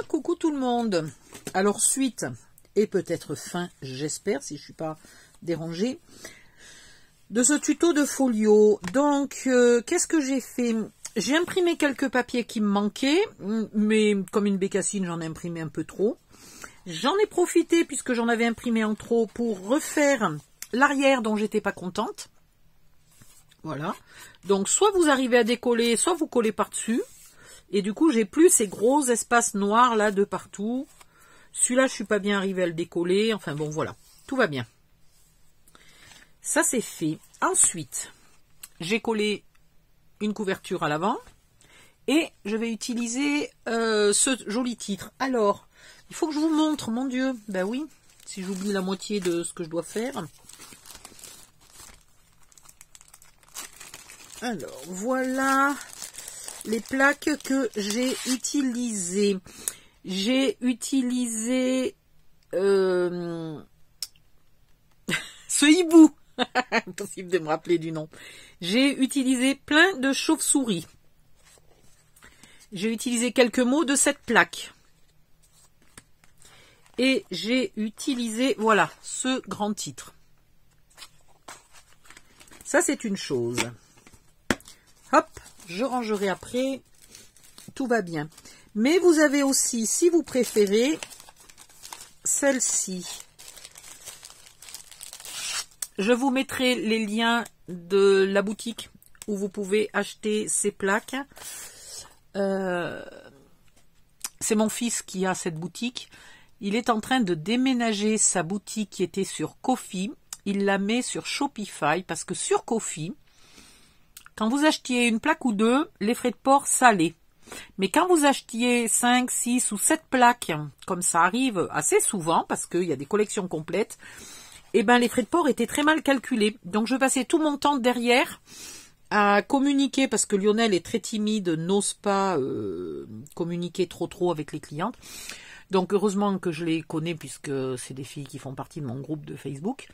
Coucou tout le monde. Alors suite et peut-être fin, j'espère, si je suis pas dérangée, de ce tuto de folio. Donc qu'est-ce que j'ai fait? J'ai imprimé quelques papiers qui me manquaient, mais comme une bécassine, j'en ai imprimé un peu trop. J'en ai profité, puisque j'en avais imprimé en trop, pour refaire l'arrière dont j'étais pas contente. Voilà. Donc soit vous arrivez à décoller, soit vous collez par-dessus. Et du coup, j'ai plus ces gros espaces noirs là de partout. Celui-là, je suis pas bien arrivée à le décoller. Enfin bon, voilà. Tout va bien. Ça, c'est fait. Ensuite, j'ai collé une couverture à l'avant. Et je vais utiliser ce joli titre. Alors, il faut que je vous montre, mon Dieu. Ben oui, si j'oublie la moitié de ce que je dois faire. Alors, voilà les plaques que j'ai utilisées. J'ai utilisé ce hibou. Impossible de me rappeler du nom. J'ai utilisé plein de chauves-souris. J'ai utilisé quelques mots de cette plaque. Et j'ai utilisé, voilà, ce grand titre. Ça, c'est une chose. Hop, je rangerai après. Tout va bien. Mais vous avez aussi, si vous préférez, celle-ci. Je vous mettrai les liens de la boutique où vous pouvez acheter ces plaques. C'est mon fils qui a cette boutique. Il est en train de déménager sa boutique qui était sur Ko-fi. Il la met sur Shopify parce que sur Ko-fi, quand vous achetiez une plaque ou deux, les frais de port salaient. Mais quand vous achetiez 5, 6 ou 7 plaques, comme ça arrive assez souvent, parce qu'il y a des collections complètes, eh ben les frais de port étaient très mal calculés. Donc je passais tout mon temps derrière à communiquer, parce que Lionel est très timide, n'ose pas communiquer trop avec les clientes. Donc heureusement que je les connais, puisque c'est des filles qui font partie de mon groupe de Facebook.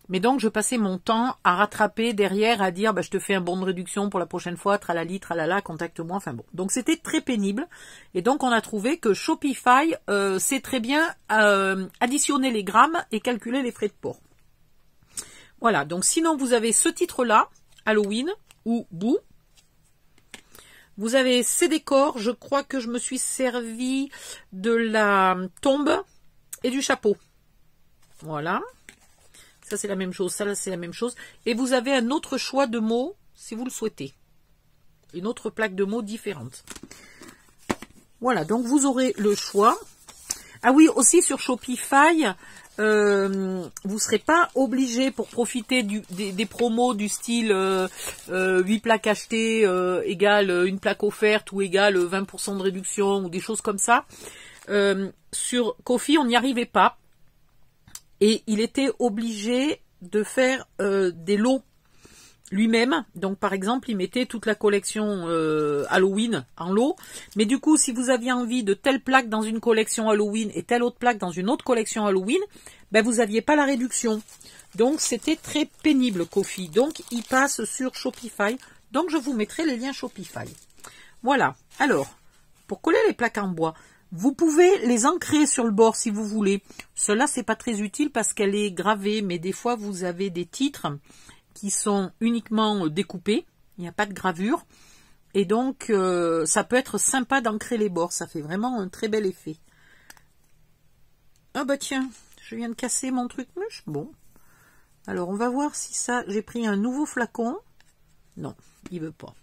Mais donc, je passais mon temps à rattraper derrière, à dire, bah, je te fais un bon de réduction pour la prochaine fois, tralali, tralala, contacte-moi, enfin bon. Donc, c'était très pénible. Et donc, on a trouvé que Shopify sait très bien additionner les grammes et calculer les frais de port. Voilà, donc sinon, vous avez ce titre-là, Halloween, ou Boo. Vous avez ces décors, je crois que je me suis servi de la tombe et du chapeau. Voilà. Ça, c'est la même chose. Ça, c'est la même chose. Et vous avez un autre choix de mots, si vous le souhaitez. Une autre plaque de mots différente. Voilà, donc vous aurez le choix. Ah oui, aussi sur Shopify, vous ne serez pas obligé pour profiter des promos du style 8 plaques achetées égale une plaque offerte ou égale 20% de réduction ou des choses comme ça. Sur Ko-fi, on n'y arrivait pas. Et il était obligé de faire des lots lui-même. Donc, par exemple, il mettait toute la collection Halloween en lot. Mais du coup, si vous aviez envie de telle plaque dans une collection Halloween et telle autre plaque dans une autre collection Halloween, ben, vous n'aviez pas la réduction. Donc, c'était très pénible, Ko-fi. Donc, il passe sur Shopify. Donc, je vous mettrai les liens Shopify. Voilà. Alors, pour coller les plaques en bois, vous pouvez les ancrer sur le bord si vous voulez. Cela, c'est pas très utile parce qu'elle est gravée, mais des fois, vous avez des titres qui sont uniquement découpés. Il n'y a pas de gravure. Et donc, ça peut être sympa d'ancrer les bords. Ça fait vraiment un très bel effet. Ah bah tiens, je viens de casser mon truc mûche. Bon. Alors, on va voir si ça... J'ai pris un nouveau flacon. Non, il veut pas.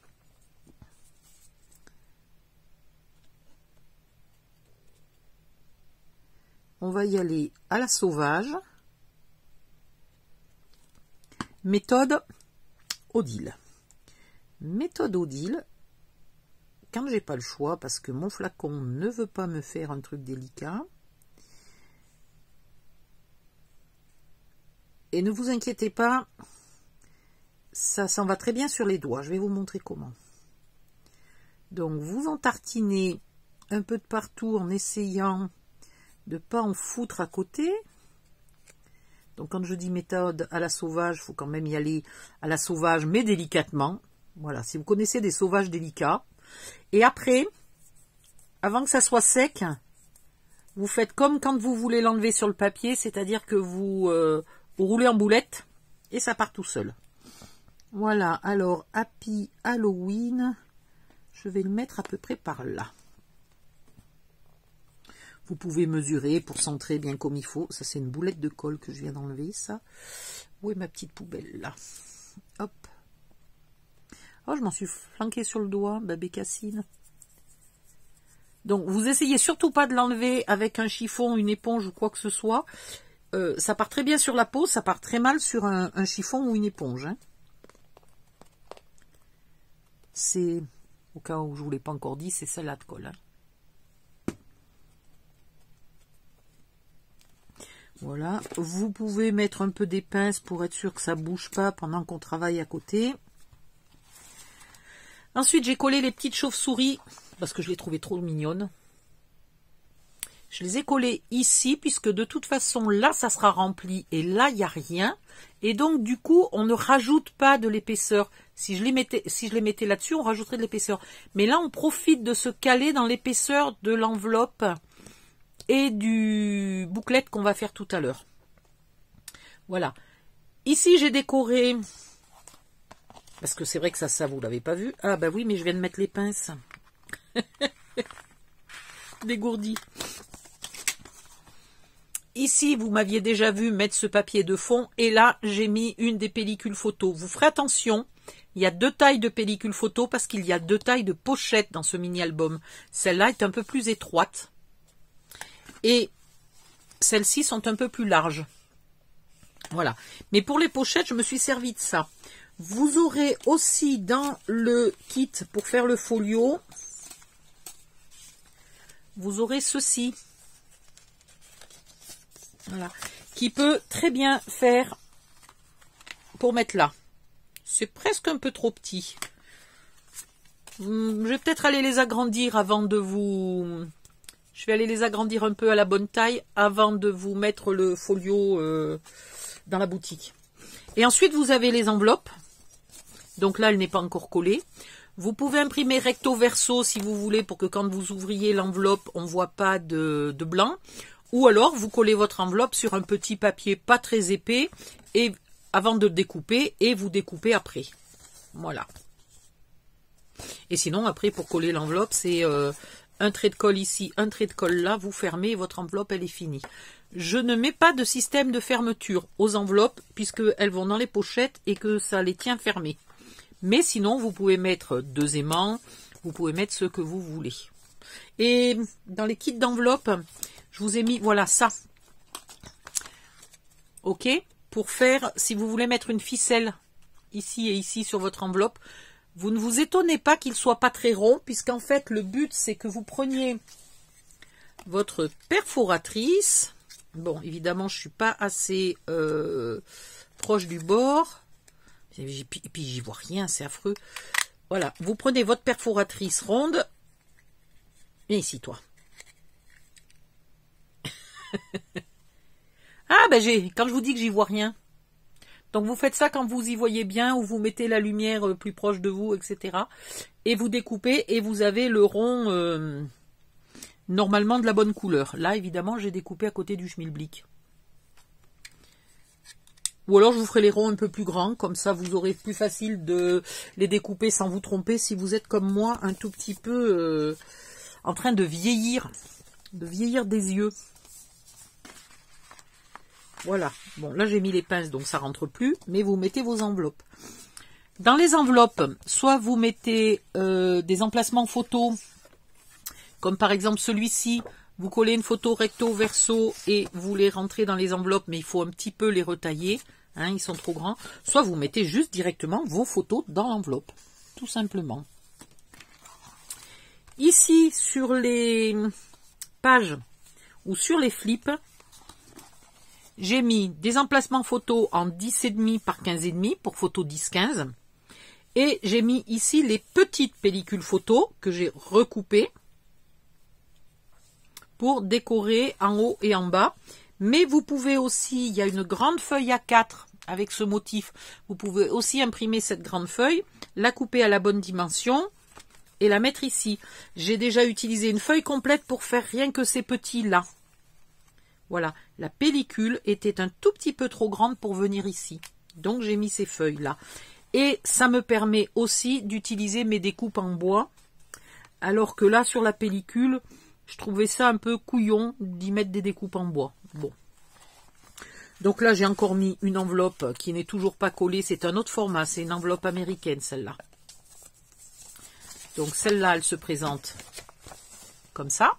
On va y aller à la sauvage. Méthode Odile. Méthode Odile. Quand j'ai pas le choix, parce que mon flacon ne veut pas me faire un truc délicat. Et ne vous inquiétez pas, ça s'en va très bien sur les doigts. Je vais vous montrer comment. Donc vous en tartinez un peu de partout en essayant de ne pas en foutre à côté. Donc quand je dis méthode à la sauvage, il faut quand même y aller à la sauvage, mais délicatement. Voilà, si vous connaissez des sauvages délicats. Et après, avant que ça soit sec, vous faites comme quand vous voulez l'enlever sur le papier, c'est-à-dire que vous roulez en boulette et ça part tout seul. Voilà, alors Happy Halloween, je vais le mettre à peu près par là. Vous pouvez mesurer pour centrer bien comme il faut. Ça, c'est une boulette de colle que je viens d'enlever, ça. Où est ma petite poubelle, là? Hop. Oh, je m'en suis flanquée sur le doigt, ma bécassine. Donc, vous essayez surtout pas de l'enlever avec un chiffon, une éponge ou quoi que ce soit. Ça part très bien sur la peau, ça part très mal sur un chiffon ou une éponge. Hein. C'est, au cas où je ne vous l'ai pas encore dit, c'est celle-là de colle. Hein. Voilà, vous pouvez mettre un peu des pinces pour être sûr que ça ne bouge pas pendant qu'on travaille à côté. Ensuite, j'ai collé les petites chauves-souris parce que je les trouvais trop mignonnes. Je les ai collées ici puisque de toute façon, là, ça sera rempli et là, il n'y a rien. Et donc, du coup, on ne rajoute pas de l'épaisseur. Si je les mettais là-dessus, on rajouterait de l'épaisseur. Mais là, on profite de se caler dans l'épaisseur de l'enveloppe et du bouclette qu'on va faire tout à l'heure. Voilà. Ici, j'ai décoré, parce que c'est vrai que ça vous l'avez pas vu. Ah bah oui, mais je viens de mettre les pinces. Dégourdi. Ici, vous m'aviez déjà vu mettre ce papier de fond, et là, j'ai mis une des pellicules photo. Vous ferez attention, il y a 2 tailles de pellicules photo, parce qu'il y a 2 tailles de pochettes dans ce mini-album. Celle-là est un peu plus étroite. Et celles-ci sont un peu plus larges. Voilà. Mais pour les pochettes, je me suis servi de ça. Vous aurez aussi dans le kit pour faire le folio, vous aurez ceci. Voilà. Qui peut très bien faire pour mettre là. C'est presque un peu trop petit. Je vais peut-être aller les agrandir avant de vous... Je vais aller les agrandir un peu à la bonne taille avant de vous mettre le folio dans la boutique. Et ensuite, vous avez les enveloppes. Donc là, elle n'est pas encore collée. Vous pouvez imprimer recto verso si vous voulez pour que quand vous ouvriez l'enveloppe, on ne voit pas de blanc. Ou alors, vous collez votre enveloppe sur un petit papier pas très épais et avant de découper et vous découpez après. Voilà. Et sinon, après, pour coller l'enveloppe, c'est... un trait de colle ici, un trait de colle là, vous fermez et votre enveloppe, elle est finie. Je ne mets pas de système de fermeture aux enveloppes puisqu'elles vont dans les pochettes et que ça les tient fermées. Mais sinon, vous pouvez mettre 2 aimants, vous pouvez mettre ce que vous voulez. Et dans les kits d'enveloppes, je vous ai mis, voilà, ça. Ok, pour faire, si vous voulez mettre une ficelle ici et ici sur votre enveloppe, vous ne vous étonnez pas qu'il ne soit pas très rond, puisqu'en fait, le but, c'est que vous preniez votre perforatrice. Bon, évidemment, je ne suis pas assez proche du bord. Et puis, j'y vois rien, c'est affreux. Voilà, vous prenez votre perforatrice ronde. Viens ici, toi. Ah, ben quand je vous dis que j'y vois rien. Donc vous faites ça quand vous y voyez bien, ou vous mettez la lumière plus proche de vous, etc. Et vous découpez et vous avez le rond normalement de la bonne couleur. Là, évidemment, j'ai découpé à côté du schmilblick. Ou alors je vous ferai les ronds un peu plus grands, comme ça vous aurez plus facile de les découper sans vous tromper si vous êtes comme moi un tout petit peu en train de vieillir des yeux. Voilà, bon là j'ai mis les pinces donc ça rentre plus, mais vous mettez vos enveloppes. Dans les enveloppes, soit vous mettez des emplacements photos, comme par exemple celui-ci, vous collez une photo recto verso et vous les rentrez dans les enveloppes, mais il faut un petit peu les retailler, hein, ils sont trop grands. Soit vous mettez juste directement vos photos dans l'enveloppe, tout simplement. Ici, sur les pages ou sur les flips, j'ai mis des emplacements photos en 10,5 par 15,5 pour photo 10-15. Et j'ai mis ici les petites pellicules photos que j'ai recoupées pour décorer en haut et en bas. Mais vous pouvez aussi, il y a une grande feuille A4 avec ce motif. Vous pouvez aussi imprimer cette grande feuille, la couper à la bonne dimension et la mettre ici. J'ai déjà utilisé une feuille complète pour faire rien que ces petits là. Voilà, la pellicule était un tout petit peu trop grande pour venir ici. Donc j'ai mis ces feuilles là. Et ça me permet aussi d'utiliser mes découpes en bois. Alors que là, sur la pellicule, je trouvais ça un peu couillon d'y mettre des découpes en bois. Bon. Donc là, j'ai encore mis une enveloppe qui n'est toujours pas collée. C'est un autre format, c'est une enveloppe américaine, celle-là. Donc celle-là, elle se présente comme ça.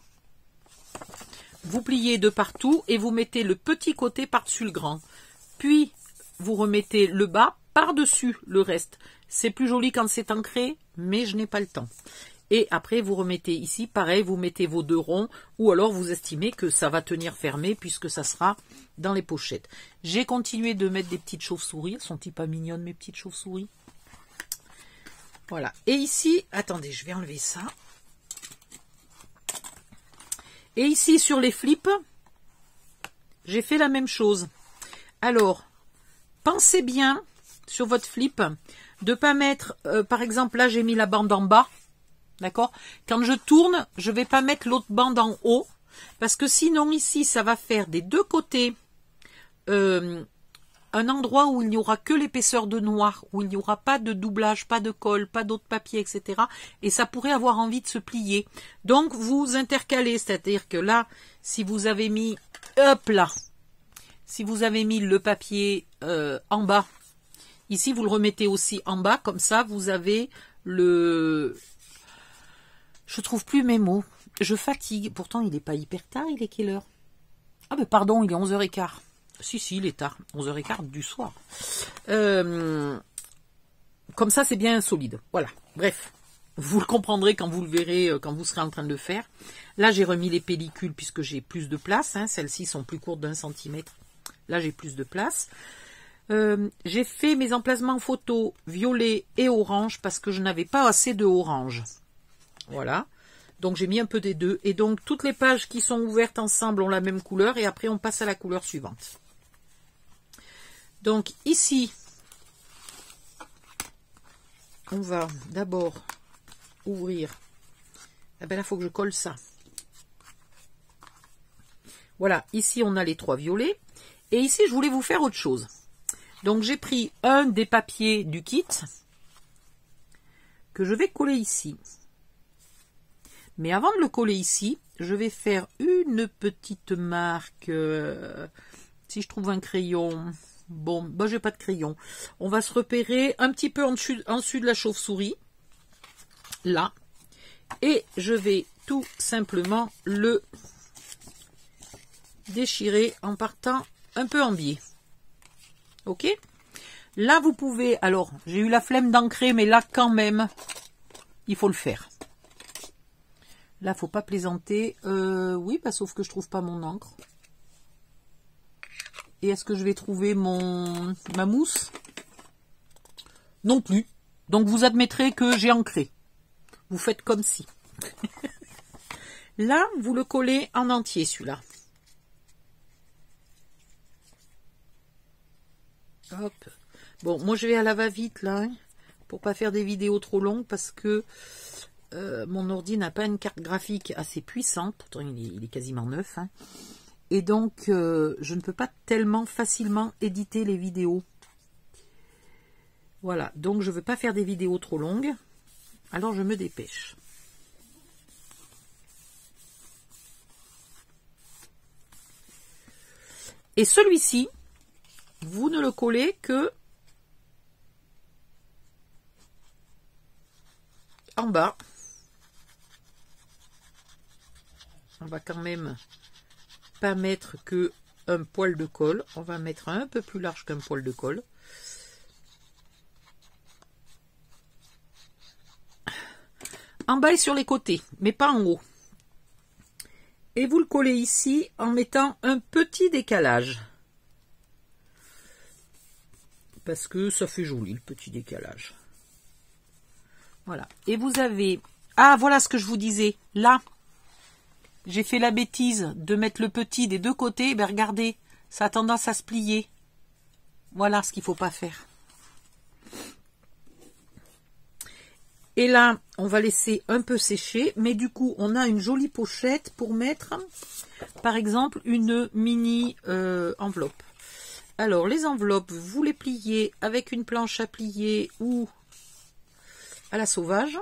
Vous pliez de partout et vous mettez le petit côté par-dessus le grand. Puis, vous remettez le bas par-dessus le reste. C'est plus joli quand c'est ancré, mais je n'ai pas le temps. Et après, vous remettez ici, pareil, vous mettez vos 2 ronds, ou alors vous estimez que ça va tenir fermé, puisque ça sera dans les pochettes. J'ai continué de mettre des petites chauves-souris. Sont-ils pas mignonnes, mes petites chauves-souris? Voilà. Et ici, attendez, je vais enlever ça. Et ici, sur les flips, j'ai fait la même chose. Alors, pensez bien, sur votre flip, de ne pas mettre, par exemple, là, j'ai mis la bande en bas. D'accord? Quand je tourne, je ne vais pas mettre l'autre bande en haut, parce que sinon, ici, ça va faire des 2 côtés un endroit où il n'y aura que l'épaisseur de noir, où il n'y aura pas de doublage, pas de colle, pas d'autres papiers, etc. Et ça pourrait avoir envie de se plier. Donc, vous intercalez, c'est-à-dire que là, si vous avez mis, hop là, si vous avez mis le papier en bas, ici, vous le remettez aussi en bas, comme ça, vous avez le... Je trouve plus mes mots. Je fatigue. Pourtant, il n'est pas hyper tard. Il est quelle heure? Ah, mais pardon, il est 11h15. Si, il est tard. 11h15 du soir. Comme ça, c'est bien solide. Voilà. Bref. Vous le comprendrez quand vous le verrez, quand vous serez en train de le faire. Là, j'ai remis les pellicules puisque j'ai plus de place. Hein. Celles-ci sont plus courtes d'1 centimètre. Là, j'ai plus de place. J'ai fait mes emplacements photo violet et orange parce que je n'avais pas assez de orange. Voilà, donc j'ai mis un peu des deux. Et donc toutes les pages qui sont ouvertes ensemble ont la même couleur. Et après on passe à la couleur suivante. Donc ici, on va d'abord ouvrir. Ah ben là, il faut que je colle ça. Voilà, ici on a les 3 violets. Et ici, je voulais vous faire autre chose. Donc j'ai pris un des papiers du kit que je vais coller ici. Mais avant de le coller ici, je vais faire une petite marque. Si je trouve un crayon, bon, bah j'ai pas de crayon. On va se repérer un petit peu en dessus de la chauve-souris, là. Et je vais tout simplement le déchirer en partant un peu en biais. Ok? Là, vous pouvez... Alors, j'ai eu la flemme d'ancrer, mais là, quand même, il faut le faire. Là, faut pas plaisanter. Oui, bah, sauf que je trouve pas mon encre. Et est-ce que je vais trouver ma mousse? Non plus. Donc, vous admettrez que j'ai ancré. Vous faites comme si. Là, vous le collez en entier, celui-là. Hop. Bon, moi, je vais à la va-vite, là, hein, pour pas faire des vidéos trop longues, parce que mon ordi n'a pas une carte graphique assez puissante. Pourtant, il est quasiment neuf. Hein. Et donc, je ne peux pas tellement facilement éditer les vidéos. Voilà. Donc, je ne veux pas faire des vidéos trop longues. Alors, je me dépêche. Et celui-ci, vous ne le collez que en bas. On va quand même pas mettre que un poil de colle. On va mettre un peu plus large qu'un poil de colle. En bas et sur les côtés, mais pas en haut. Et vous le collez ici en mettant un petit décalage. Parce que ça fait joli le petit décalage. Voilà. Et vous avez... Ah, voilà ce que je vous disais. Là, j'ai fait la bêtise de mettre le petit des deux côtés. Ben regardez, ça a tendance à se plier. Voilà ce qu'il ne faut pas faire. Et là, on va laisser un peu sécher, mais du coup, on a une jolie pochette pour mettre, par exemple, une mini enveloppe. Alors, les enveloppes, vous les pliez avec une planche à plier ou à la sauvage.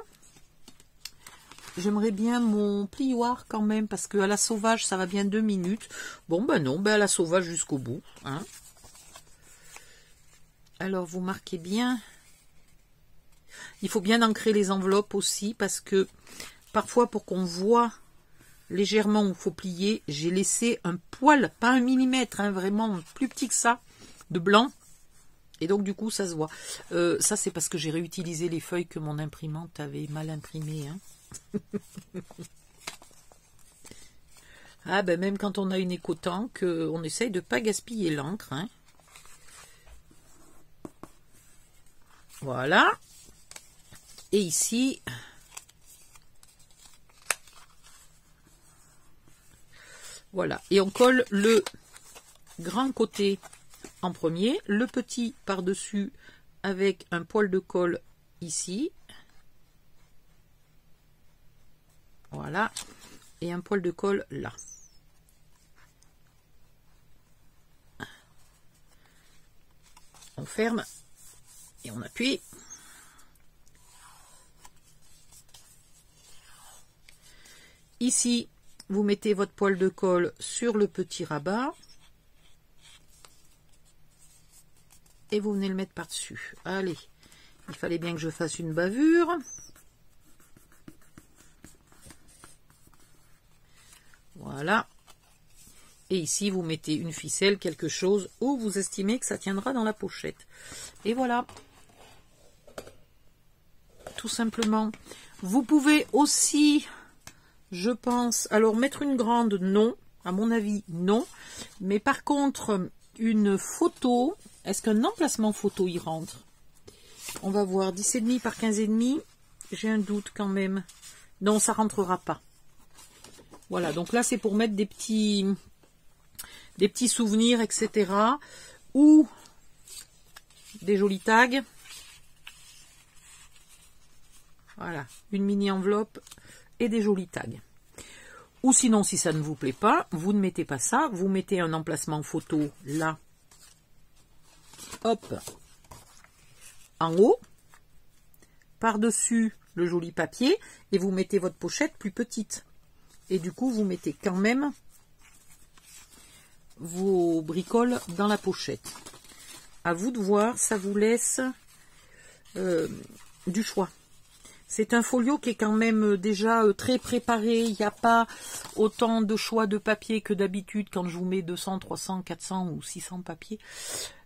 J'aimerais bien mon plioir quand même, parce que à la sauvage, ça va bien 2 minutes. Bon, ben non, ben à la sauvage jusqu'au bout. Hein. Alors, vous marquez bien. Il faut bien ancrer les enveloppes aussi, parce que parfois, pour qu'on voit légèrement où il faut plier, j'ai laissé un poil, pas 1 millimètre, hein, vraiment plus petit que ça, de blanc. Et donc, du coup, ça se voit. Ça, c'est parce que j'ai réutilisé les feuilles que mon imprimante avait mal imprimées. Hein. Ah, ben même quand on a une éco-tank, on essaye de ne pas gaspiller l'encre. Hein. Voilà. Et ici, voilà. Et on colle le grand côté en premier, le petit par-dessus avec un poil de colle ici. Voilà. Et un poil de colle là. On ferme et on appuie. Ici, vous mettez votre poil de colle sur le petit rabat. Et vous venez le mettre par-dessus. Allez, il fallait bien que je fasse une bavure. Voilà. Et ici, vous mettez une ficelle, quelque chose où vous estimez que ça tiendra dans la pochette. Et voilà. Tout simplement. Vous pouvez aussi, je pense, alors mettre une grande, non. À mon avis, non. Mais par contre, une photo, est-ce qu'un emplacement photo y rentre? On va voir, 10,5 par 15,5. J'ai un doute quand même. Non, ça rentrera pas. Voilà, donc là, c'est pour mettre des petits souvenirs, etc. Ou des jolis tags. Voilà, une mini enveloppe et des jolis tags. Ou sinon, si ça ne vous plaît pas, vous ne mettez pas ça. Vous mettez un emplacement photo là. Hop. En haut. Par-dessus le joli papier. Et vous mettez votre pochette plus petite. Et du coup, vous mettez quand même vos bricoles dans la pochette. À vous de voir, ça vous laisse du choix. C'est un folio qui est quand même déjà très préparé. Il n'y a pas autant de choix de papier que d'habitude quand je vous mets 200, 300, 400 ou 600 papiers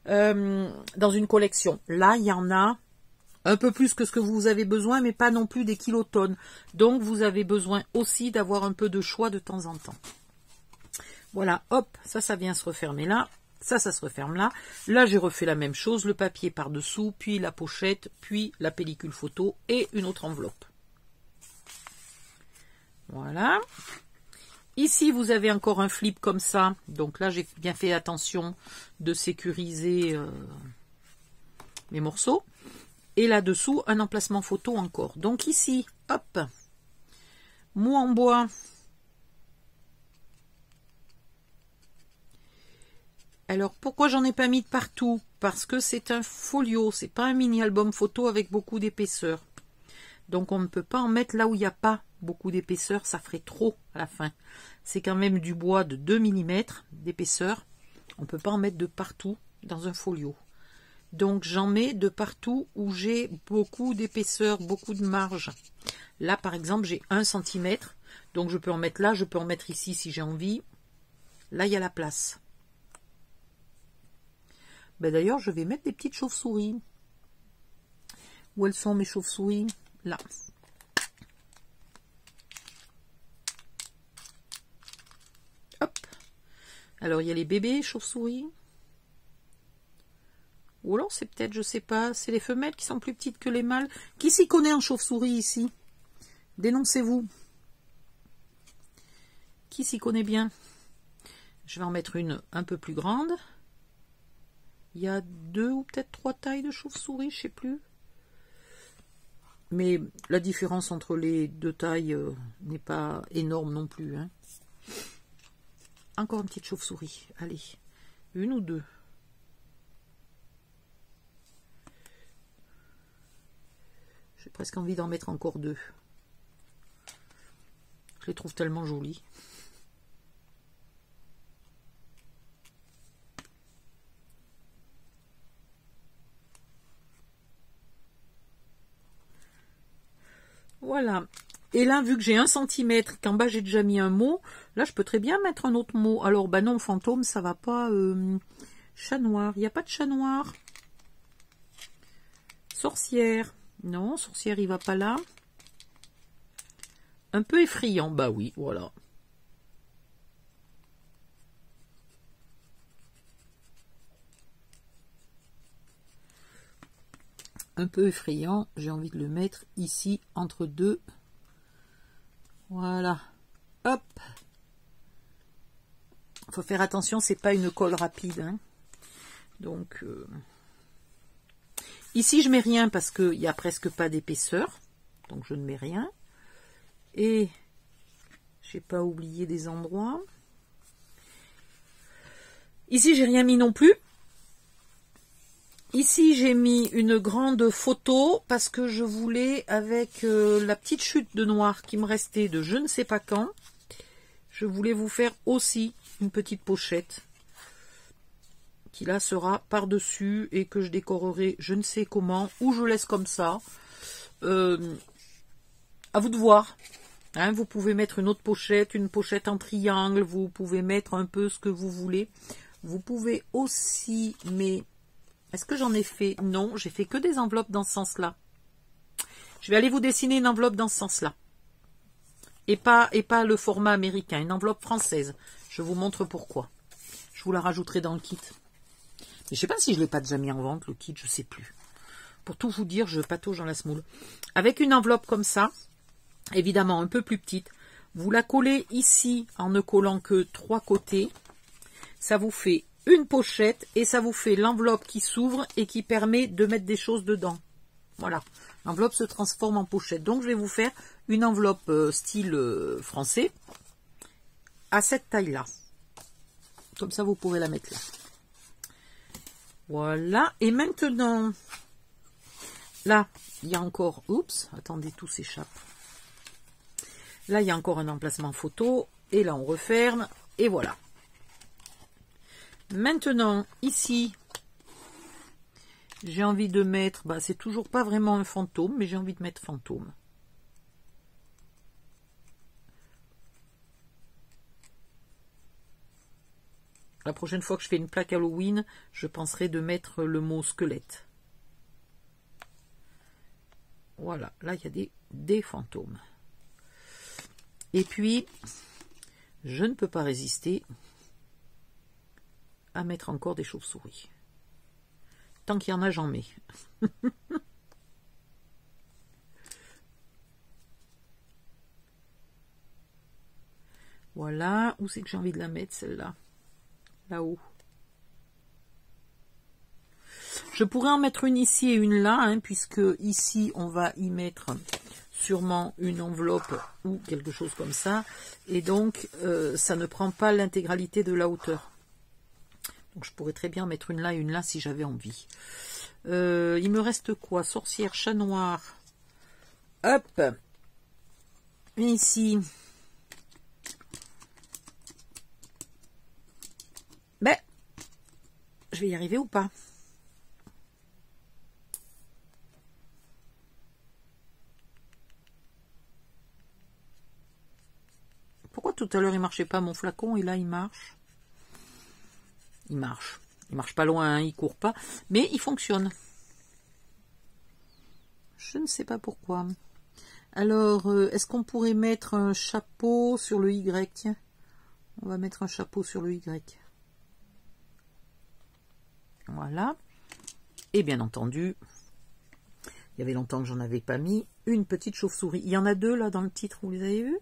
dans une collection. Là, il y en a un peu plus que ce que vous avez besoin, mais pas non plus des kilotonnes. Donc, vous avez besoin aussi d'avoir un peu de choix de temps en temps. Voilà, hop, ça vient se refermer là. Ça se referme là. Là, j'ai refait la même chose, le papier par-dessous, puis la pochette, puis la pellicule photo et une autre enveloppe. Voilà. Ici, vous avez encore un flip comme ça. Donc là, j'ai bien fait attention de sécuriser mes morceaux. Et là-dessous, un emplacement photo encore. Donc ici, hop, mou en bois. Alors, pourquoi j'en ai pas mis de partout? Parce que c'est un folio, c'est pas un mini-album photo avec beaucoup d'épaisseur. Donc, on ne peut pas en mettre là où il n'y a pas beaucoup d'épaisseur, ça ferait trop à la fin. C'est quand même du bois de 2 mm d'épaisseur. On ne peut pas en mettre de partout dans un folio. Donc, j'en mets de partout où j'ai beaucoup d'épaisseur, beaucoup de marge. Là, par exemple, j'ai 1 cm. Donc, je peux en mettre là, je peux en mettre ici si j'ai envie. Là, il y a la place. Ben d'ailleurs, je vais mettre des petites chauves-souris. Où elles sont mes chauves-souris? Là. Hop. Alors, il y a les bébés chauves-souris. Ou alors, c'est peut-être, je sais pas, c'est les femelles qui sont plus petites que les mâles. Qui s'y connaît en chauve-souris ici? Dénoncez-vous. Qui s'y connaît bien? Je vais en mettre une un peu plus grande. Il y a 2 ou peut-être 3 tailles de chauve-souris, je sais plus. Mais la différence entre les deux tailles n'est pas énorme non plus. Hein. Encore une petite chauve-souris. Allez, une ou deux. J'ai presque envie d'en mettre encore deux. Je les trouve tellement jolies. Voilà. Et là, vu que j'ai 1 centimètre, qu'en bas j'ai déjà mis un mot, là je peux très bien mettre un autre mot. Alors, bah non, fantôme, ça va pas. Chat noir, il n'y a pas de chat noir. Sorcière. Non, sorcière, il va pas là. Un peu effrayant, bah oui, voilà. Un peu effrayant, j'ai envie de le mettre ici, entre deux. Voilà. Hop. Faut faire attention, c'est pas une colle rapide. Hein. Donc, ici, je mets rien parce qu'il n'y a presque pas d'épaisseur. Donc, je ne mets rien. Et, j'ai pas oublié des endroits. Ici, j'ai rien mis non plus. Ici, j'ai mis une grande photo parce que je voulais, avec la petite chute de noir qui me restait de je ne sais pas quand, je voulais vous faire aussi une petite pochette qui là sera par-dessus et que je décorerai je ne sais comment, ou je laisse comme ça. À vous de voir. Hein, vous pouvez mettre une pochette en triangle, vous pouvez mettre un peu ce que vous voulez. Vous pouvez aussi, mais est-ce que j'en ai fait? Non, j'ai fait que des enveloppes dans ce sens-là. Je vais aller vous dessiner une enveloppe dans ce sens-là. Et pas le format américain, une enveloppe française. Je vous montre pourquoi. Je vous la rajouterai dans le kit. Mais je sais pas si je l'ai pas déjà mis en vente, le kit, je sais plus. Pour tout vous dire, je patauge dans la semoule. Avec une enveloppe comme ça, évidemment un peu plus petite, vous la collez ici en ne collant que 3 côtés. Ça vous fait une pochette et ça vous fait l'enveloppe qui s'ouvre et qui permet de mettre des choses dedans. Voilà, l'enveloppe se transforme en pochette. Donc je vais vous faire une enveloppe style français à cette taille-là. Comme ça, vous pourrez la mettre là. Voilà, et maintenant, là, il y a encore... Oups, attendez, tout s'échappe. Là, il y a encore un emplacement photo. Et là, on referme. Et voilà. Maintenant, ici, j'ai envie de mettre... Bah, c'est toujours pas vraiment un fantôme, mais j'ai envie de mettre fantôme. La prochaine fois que je fais une plaque Halloween, je penserai de mettre le mot squelette. Voilà, là, il y a des fantômes. Et puis, je ne peux pas résister à mettre encore des chauves-souris. Tant qu'il y en a, j'en mets. Voilà. Où c'est que j'ai envie de la mettre, celle-là? Là-haut. Je pourrais en mettre une ici et une là, hein, puisque ici, on va y mettre sûrement une enveloppe ou quelque chose comme ça. Et donc, ça ne prend pas l'intégralité de la hauteur. Donc, je pourrais très bien mettre une là et une là si j'avais envie. Il me reste quoi? Sorcière, chat noir. Hop. Une ici. Ben, je vais y arriver ou pas? Pourquoi tout à l'heure il marchait pas mon flacon et là il marche? Il marche. Il marche pas loin, hein, il court pas, mais il fonctionne. Je ne sais pas pourquoi. Alors, est-ce qu'on pourrait mettre un chapeau sur le Y? Tiens, on va mettre un chapeau sur le Y. Voilà. Et bien entendu, il y avait longtemps que j'en avais pas mis, une petite chauve-souris. Il y en a deux là dans le titre, vous les avez vus?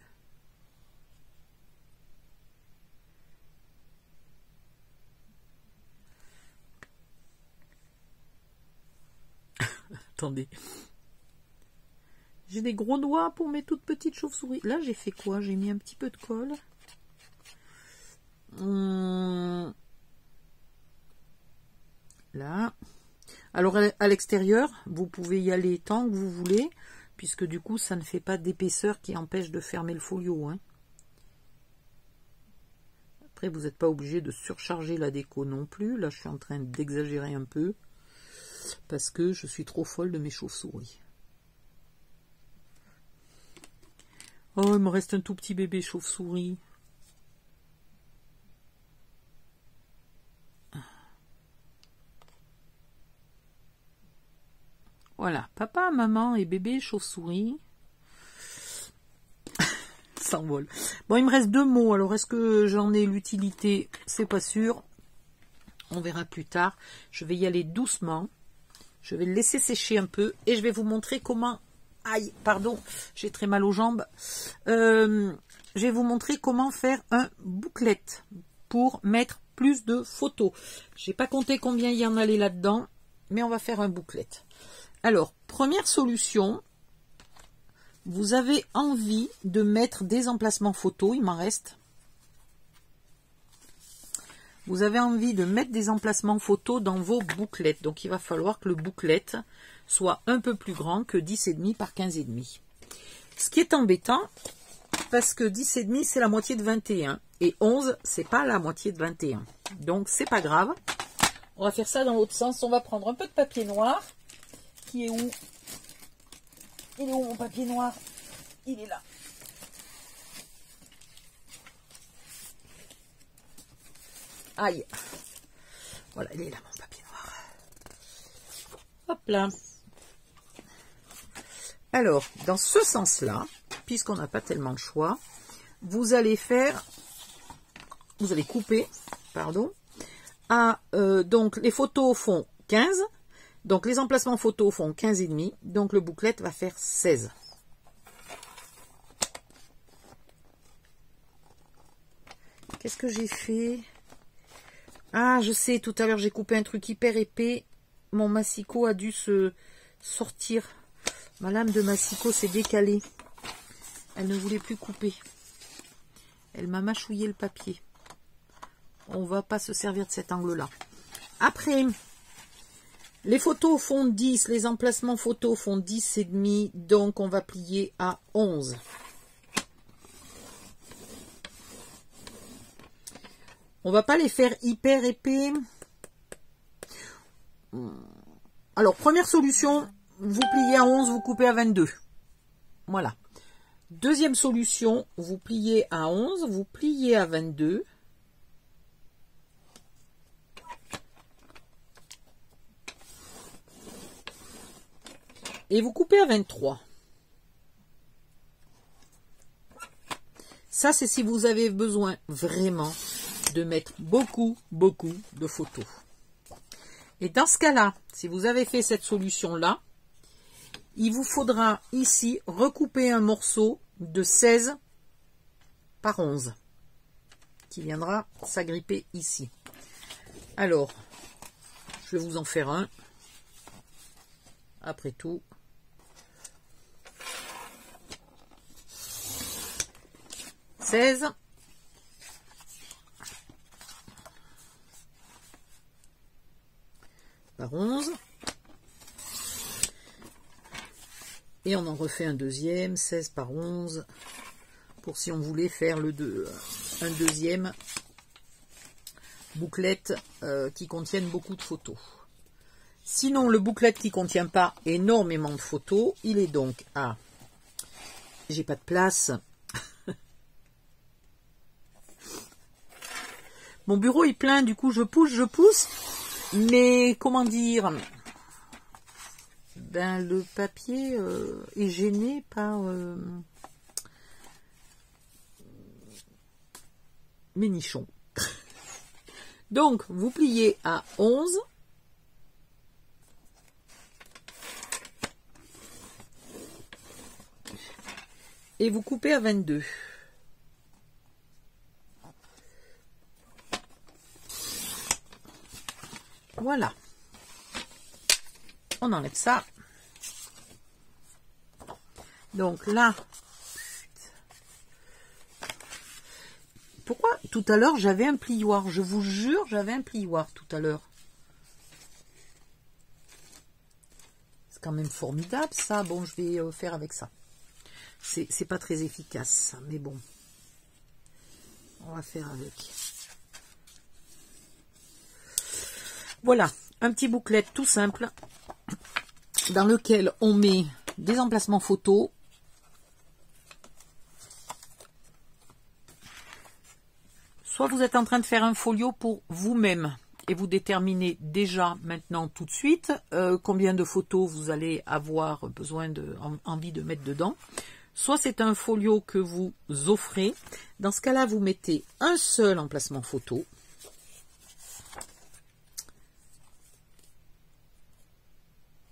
Attendez. J'ai des gros doigts pour mes toutes petites chauves-souris. Là, j'ai fait quoi? J'ai mis un petit peu de colle. Là. Alors, à l'extérieur, vous pouvez y aller tant que vous voulez, puisque du coup, ça ne fait pas d'épaisseur qui empêche de fermer le folio. Hein. Après, vous n'êtes pas obligé de surcharger la déco non plus. Là, je suis en train d'exagérer un peu, parce que je suis trop folle de mes chauves-souris. Oh, il me reste un tout petit bébé chauve-souris. Voilà, papa, maman et bébé chauve-souris s'envolent. Bon, il me reste 2 mots. Alors, est-ce que j'en ai l'utilité? C'est pas sûr. On verra plus tard. Je vais y aller doucement. Je vais le laisser sécher un peu et je vais vous montrer comment... Aïe, pardon, j'ai très mal aux jambes. Je vais vous montrer comment faire un booklet pour mettre plus de photos. J'ai pas compté combien il y en allait là-dedans, mais on va faire un booklet. Alors, première solution, vous avez envie de mettre des emplacements photos, il m'en reste. Vous avez envie de mettre des emplacements photos dans vos booklets. Donc, il va falloir que le booklet soit un peu plus grand que 10,5 par 15,5. Ce qui est embêtant, parce que 10,5 c'est la moitié de 21. Et 11, c'est pas la moitié de 21. Donc, c'est pas grave. On va faire ça dans l'autre sens. On va prendre un peu de papier noir. Qui est où? Il est où mon papier noir? Il est là. Aïe. Voilà, il est là mon papier noir. Hop là. Alors, dans ce sens-là, puisqu'on n'a pas tellement de choix, vous allez couper, pardon. Donc les photos font 15. Donc, les emplacements photos font 15,5. Donc, le booklet va faire 16. Qu'est-ce que j'ai fait? Ah, je sais, tout à l'heure, j'ai coupé un truc hyper épais. Mon massicot a dû se sortir. Ma lame de massicot s'est décalée. Elle ne voulait plus couper. Elle m'a mâchouillé le papier. On va pas se servir de cet angle-là. Après... les photos font 10, les emplacements photos font 10,5, donc on va plier à 11. On va pas les faire hyper épais. Alors, première solution, vous pliez à 11, vous coupez à 22. Voilà. Deuxième solution, vous pliez à 11, vous pliez à 22. Et vous coupez à 23. Ça, c'est si vous avez besoin vraiment de mettre beaucoup de photos. Et dans ce cas-là, si vous avez fait cette solution-là, il vous faudra ici recouper un morceau de 16 par 11 qui viendra s'agripper ici. Alors, je vais vous en faire un. Après tout, par 11 et on en refait un deuxième, 16 par 11 pour si on voulait faire un deuxième booklet qui contienne beaucoup de photos. Sinon, le booklet qui ne contient pas énormément de photos, il est donc à... J'ai pas de place. Mon bureau est plein, du coup je pousse. Mais comment dire, ben le papier est gêné par mes nichons. Donc vous pliez à 11. Et vous coupez à 22. Voilà. On enlève ça. Donc là, pourquoi tout à l'heure j'avais un plioir? Je vous jure, j'avais un plioir tout à l'heure. C'est quand même formidable ça. Bon, je vais faire avec ça. C'est pas très efficace, mais bon. On va faire avec. Voilà, un petit booklet tout simple dans lequel on met des emplacements photos. Soit vous êtes en train de faire un folio pour vous-même et vous déterminez déjà maintenant tout de suite combien de photos vous allez avoir envie de mettre dedans. Soit c'est un folio que vous offrez. Dans ce cas-là, vous mettez un seul emplacement photo.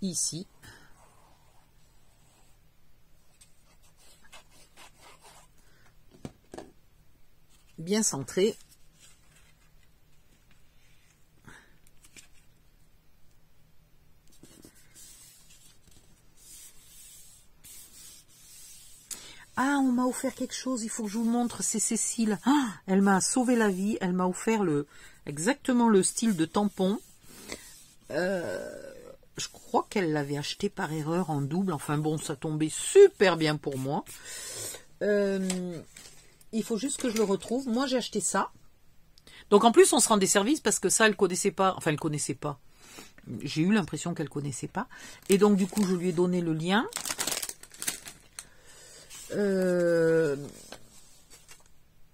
Ici. Bien centré. Ah, on m'a offert quelque chose, il faut que je vous montre, c'est Cécile. Ah, elle m'a sauvé la vie, elle m'a offert exactement le style de tampon. Je crois qu'elle l'avait acheté par erreur en double, enfin bon, ça tombait super bien pour moi. Il faut juste que je le retrouve. Moi, j'ai acheté ça. Donc en plus, on se rendait service parce que ça, elle connaissait pas. Enfin, elle connaissait pas. J'ai eu l'impression qu'elle connaissait pas. Et donc, du coup, je lui ai donné le lien.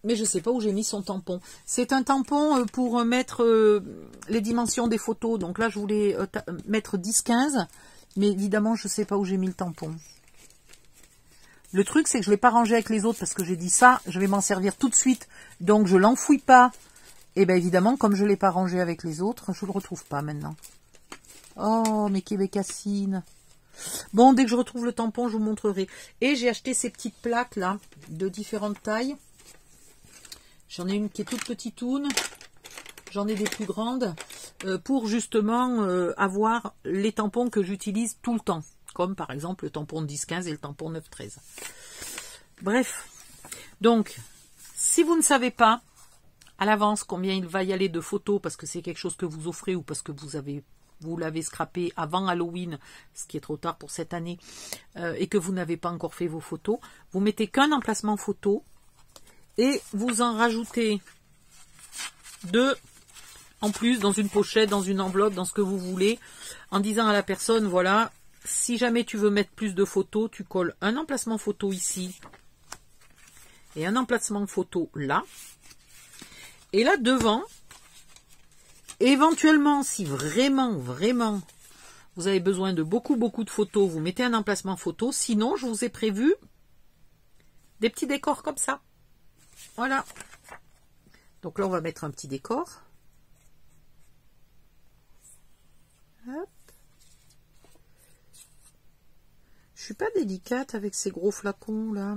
Mais je sais pas où j'ai mis son tampon. C'est un tampon pour mettre les dimensions des photos. Donc là, je voulais mettre 10-15. Mais évidemment, je sais pas où j'ai mis le tampon. Le truc, c'est que je ne l'ai pas rangé avec les autres parce que j'ai dit ça, je vais m'en servir tout de suite. Donc, je l'enfouis pas. Et bien, évidemment, comme je ne l'ai pas rangé avec les autres, je ne le retrouve pas maintenant. Oh, mais Québécassine. Bon, dès que je retrouve le tampon, je vous montrerai. Et j'ai acheté ces petites plaques, là, de différentes tailles. J'en ai une qui est toute petitoune. J'en ai des plus grandes. Pour, justement, avoir les tampons que j'utilise tout le temps. Comme par exemple le tampon 10-15 et le tampon 9-13. Bref, donc, si vous ne savez pas à l'avance combien il va y aller de photos, parce que c'est quelque chose que vous offrez ou parce que vous l'avez scrappé avant Halloween, ce qui est trop tard pour cette année, et que vous n'avez pas encore fait vos photos, vous mettez qu'un emplacement photo et vous en rajoutez 2 en plus dans une pochette, dans une enveloppe, dans ce que vous voulez, en disant à la personne, voilà, si jamais tu veux mettre plus de photos, tu colles un emplacement photo ici et un emplacement photo là. Et là devant, éventuellement, si vraiment, vous avez besoin de beaucoup de photos, vous mettez un emplacement photo. Sinon, je vous ai prévu des petits décors comme ça. Voilà. Donc là, on va mettre un petit décor. Hop. Je suis pas délicate avec ces gros flacons là.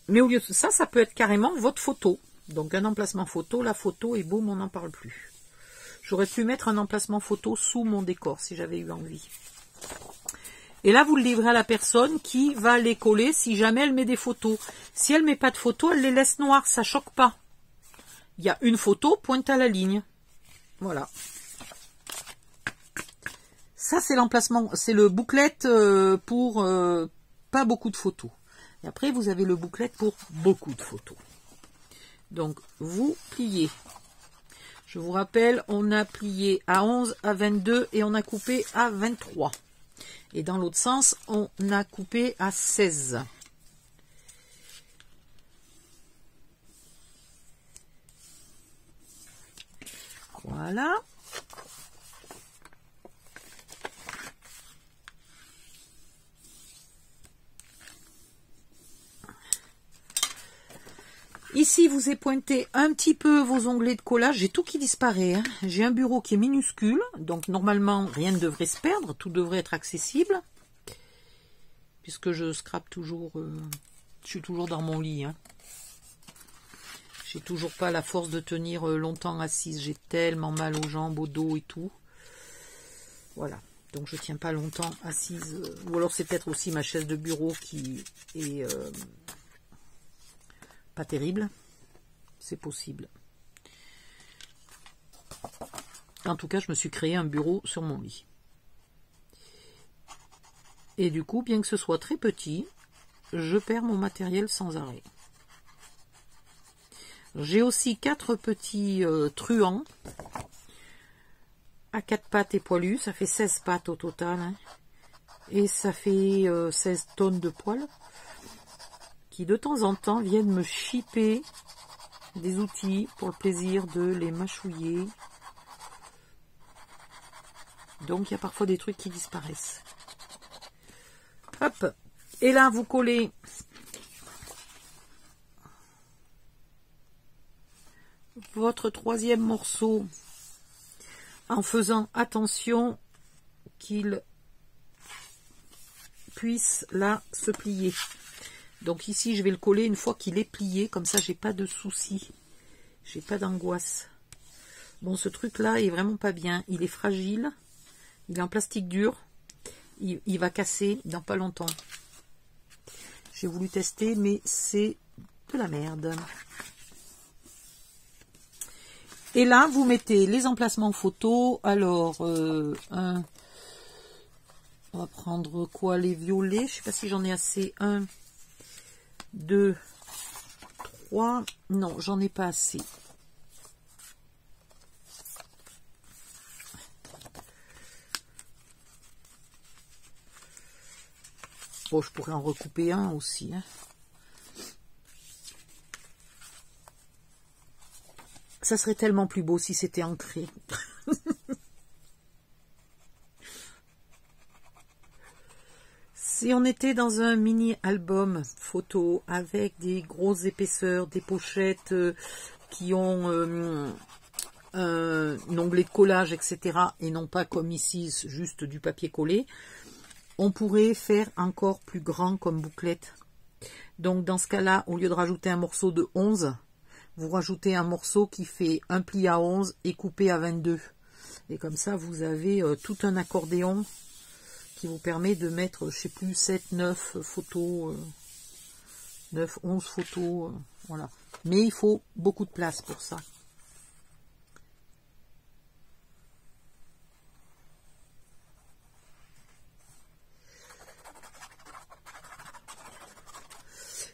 Mais au lieu de ça, ça peut être carrément votre photo. Donc un emplacement photo, la photo et boum, on n'en parle plus. J'aurais pu mettre un emplacement photo sous mon décor si j'avais eu envie. Et là, vous le livrez à la personne qui va les coller si jamais elle met des photos. Si elle met pas de photos, elle les laisse noires, ça choque pas. Il y a une photo, pointe à la ligne. Voilà. Ça, c'est l'emplacement, c'est le booklet pour pas beaucoup de photos. Et après, vous avez le booklet pour beaucoup de photos. Donc, vous pliez. Je vous rappelle, on a plié à 11, à 22 et on a coupé à 23. Et dans l'autre sens, on a coupé à 16. Voilà. Ici, vous ai pointé un petit peu vos onglets de collage. J'ai tout qui disparaît. Hein. J'ai un bureau qui est minuscule. Donc, normalement, rien ne devrait se perdre. Tout devrait être accessible. Puisque je scrape toujours... je suis toujours dans mon lit. Hein. J'ai toujours pas la force de tenir longtemps assise. J'ai tellement mal aux jambes, au dos et tout. Voilà. Donc je tiens pas longtemps assise. Ou alors c'est peut-être aussi ma chaise de bureau qui est pas terrible. C'est possible. En tout cas, je me suis créé un bureau sur mon lit. Et du coup, bien que ce soit très petit, je perds mon matériel sans arrêt. J'ai aussi 4 petits truands à 4 pattes et poilus. Ça fait 16 pattes au total. Hein. Et ça fait 16 tonnes de poils qui de temps en temps viennent me chipper des outils pour le plaisir de les mâchouiller. Donc il y a parfois des trucs qui disparaissent. Hop. Et là vous collez votre 3e morceau en faisant attention qu'il puisse là se plier. Donc ici je vais le coller une fois qu'il est plié, comme ça j'ai pas de soucis, j'ai pas d'angoisse. Bon, ce truc là est vraiment pas bien, il est fragile, il est en plastique dur, il va casser dans pas longtemps. J'ai voulu tester mais c'est de la merde. Et là, vous mettez les emplacements photo. Alors, on va prendre quoi? Les violets. Je sais pas si j'en ai assez. 1, 2, 3. Non, j'en ai pas assez. Bon, je pourrais en recouper un aussi. Hein. Ça serait tellement plus beau si c'était ancré. Si on était dans un mini-album photo avec des grosses épaisseurs, des pochettes qui ont un onglet de collage, etc. et non pas comme ici, juste du papier collé, on pourrait faire encore plus grand comme bouclette. Donc dans ce cas-là, au lieu de rajouter un morceau de 11, vous rajoutez un morceau qui fait un pli à 11 et coupé à 22. Et comme ça, vous avez tout un accordéon qui vous permet de mettre, je sais plus, 7, 9 photos, 9, 11 photos, voilà. Mais il faut beaucoup de place pour ça.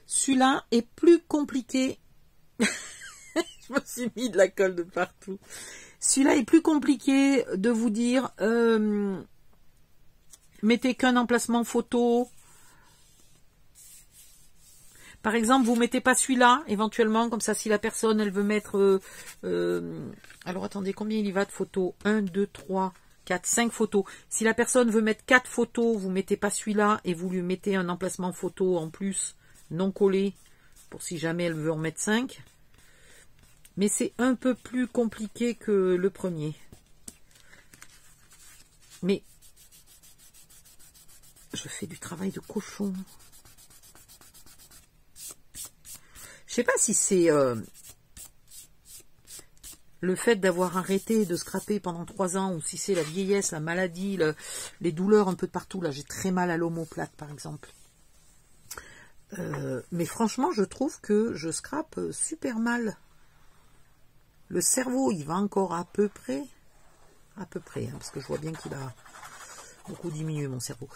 Celui-là est plus compliqué. Je me suis mis de la colle de partout. Celui-là est plus compliqué de vous dire, mettez qu'un emplacement photo. Par exemple, vous mettez pas celui-là, éventuellement, comme ça, si la personne, elle veut mettre... alors, attendez, combien il y va de photos? 1, 2, 3, 4, 5 photos. Si la personne veut mettre 4 photos, vous mettez pas celui-là et vous lui mettez un emplacement photo en plus, non collé, pour si jamais elle veut en mettre 5. Mais c'est un peu plus compliqué que le premier. Mais je fais du travail de cochon. Je sais pas si c'est le fait d'avoir arrêté de scraper pendant 3 ans ou si c'est la vieillesse, la maladie, les douleurs un peu de partout. Là, j'ai très mal à l'omoplate, par exemple. Mais franchement, je trouve que je scrape super mal. Le cerveau, il va encore à peu près, hein, parce que je vois bien qu'il a beaucoup diminué, mon cerveau.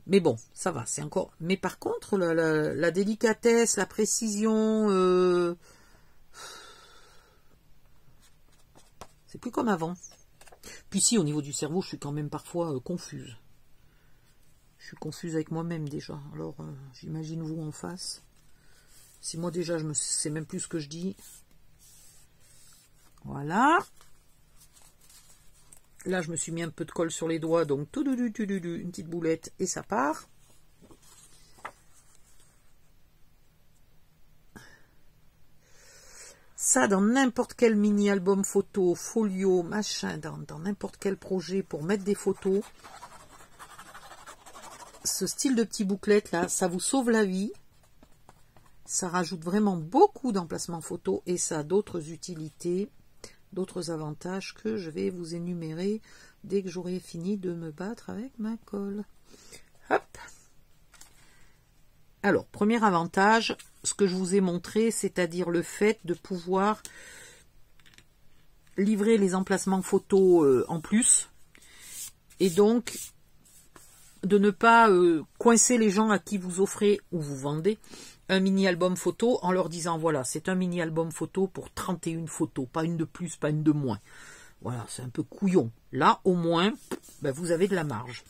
Mais bon, ça va, c'est encore... Mais par contre, la délicatesse, la précision, c'est plus comme avant. Puis si, au niveau du cerveau, je suis quand même parfois confuse. Je suis confuse avec moi-même déjà. Alors, j'imagine vous en face. Si moi déjà, je ne sais même plus ce que je dis. Voilà. Là, je me suis mis un peu de colle sur les doigts, donc une petite boulette et ça part. Ça, dans n'importe quel mini-album photo, folio, machin, dans n'importe quel projet pour mettre des photos, ce style de petite bouclette là, ça vous sauve la vie. Ça rajoute vraiment beaucoup d'emplacements photo et ça a d'autres utilités, d'autres avantages que je vais vous énumérer dès que j'aurai fini de me battre avec ma colle. Hop. Alors, premier avantage, ce que je vous ai montré, c'est-à-dire le fait de pouvoir livrer les emplacements photos en plus et donc de ne pas coincer les gens à qui vous offrez ou vous vendez un mini-album photo en leur disant voilà, c'est un mini-album photo pour 31 photos, pas une de plus, pas une de moins. Voilà, c'est un peu couillon. Là, au moins, ben, vous avez de la marge.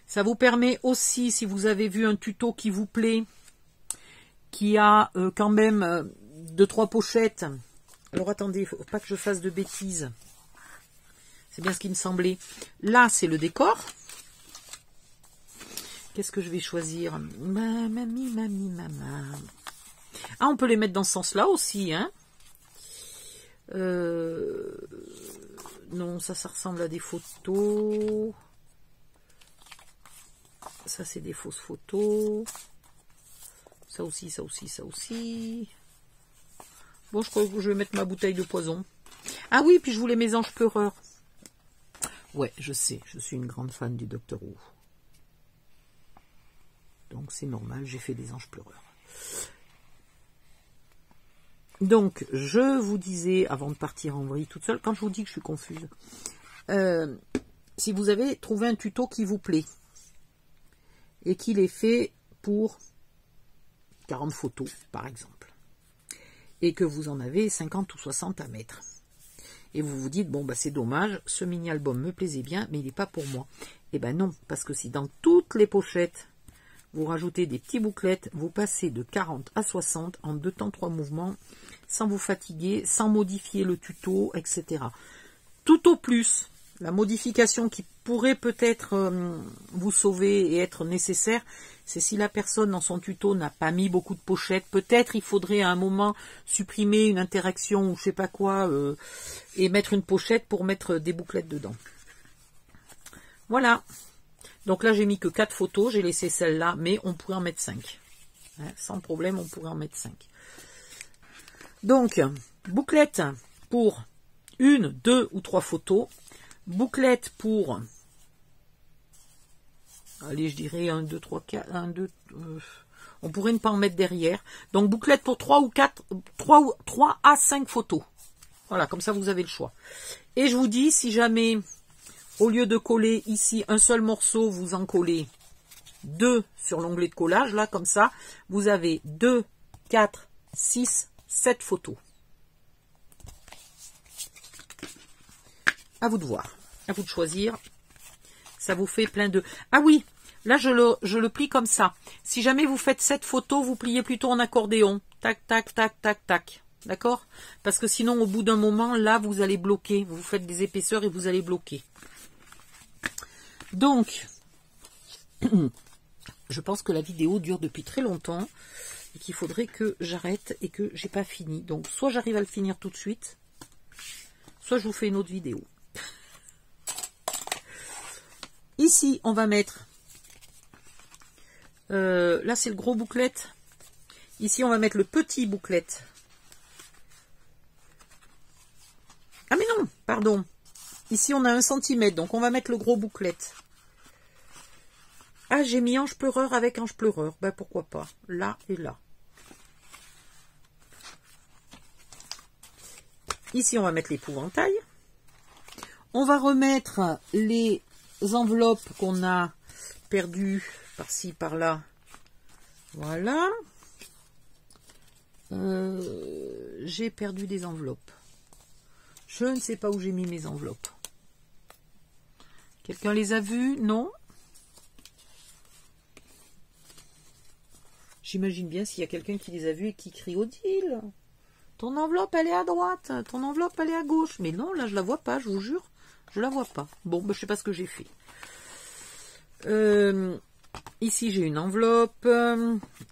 Ça vous permet aussi, si vous avez vu un tuto qui vous plaît, qui a quand même 2-3 pochettes. Alors attendez, il ne faut pas que je fasse de bêtises. C'est bien ce qui me semblait. Là, c'est le décor. Qu'est-ce que je vais choisir? Mamie, maman. Ah, on peut les mettre dans ce sens-là aussi, hein. Non, ça ressemble à des photos. Ça, c'est des fausses photos. Ça aussi, ça aussi, ça aussi. Bon, je crois que je vais mettre ma bouteille de poison. Ah oui, puis je voulais mes anges pleureurs. Ouais, je sais, je suis une grande fan du Docteur Who. Donc c'est normal, j'ai fait des anges pleureurs. Donc, je vous disais, avant de partir en vrille toute seule, quand je vous dis que je suis confuse, si vous avez trouvé un tuto qui vous plaît, et qu'il est fait pour 40 photos, par exemple, et que vous en avez 50 ou 60 à mettre, et vous vous dites, bon, bah, c'est dommage, ce mini-album me plaisait bien, mais il n'est pas pour moi. Eh ben non, parce que si dans toutes les pochettes, vous rajoutez des petits bouclettes, vous passez de 40 à 60 en 2 temps 3 mouvements, sans vous fatiguer, sans modifier le tuto, etc. Tout au plus, la modification qui pourrait peut-être vous sauver et être nécessaire, c'est si la personne dans son tuto n'a pas mis beaucoup de pochettes. Peut-être il faudrait à un moment supprimer une interaction ou je sais pas quoi et mettre une pochette pour mettre des bouclettes dedans. Voilà. Donc là, j'ai mis que 4 photos, j'ai laissé celle-là, mais on pourrait en mettre 5. Hein, sans problème, on pourrait en mettre 5. Donc, bouclette pour 1, 2 ou 3 photos. Bouclette pour, allez, je dirais 1, 2, 3, 4, 1, 2, on pourrait ne pas en mettre derrière. Donc, bouclette pour 3 à 5 photos. Voilà, comme ça, vous avez le choix. Et je vous dis, si jamais... Au lieu de coller ici un seul morceau, vous en collez 2 sur l'onglet de collage. Là, comme ça, vous avez 2, 4, 6, 7 photos. À vous de voir, à vous de choisir. Ça vous fait plein de... Ah oui, là, je le plie comme ça. Si jamais vous faites 7 photos, vous pliez plutôt en accordéon. Tac, tac, tac, tac, tac. D'accord? Parce que sinon, au bout d'un moment, là, vous allez bloquer. Vous faites des épaisseurs et vous allez bloquer. Donc, je pense que la vidéo dure depuis très longtemps et qu'il faudrait que j'arrête et que j'ai pas fini. Donc, soit j'arrive à le finir tout de suite, soit je vous fais une autre vidéo. Ici, on va mettre... là, c'est le gros bouclette. Ici, on va mettre le petit bouclette. Ah mais non, pardon. Ici, on a 1 cm, donc on va mettre le gros bouclette. Ah, j'ai mis ange pleureur avec ange pleureur. Ben, pourquoi pas. Là et là. Ici, on va mettre l'épouvantail. On va remettre les enveloppes qu'on a perdues par-ci, par-là. Voilà. J'ai perdu des enveloppes. Je ne sais pas où j'ai mis mes enveloppes. Quelqu'un les a vues? Non? J'imagine bien s'il y a quelqu'un qui les a vues et qui crie Odile, ton enveloppe elle est à droite, ton enveloppe elle est à gauche. Mais non, là je la vois pas, je vous jure, je la vois pas. Bon, ben, je sais pas ce que j'ai fait. Ici j'ai une enveloppe,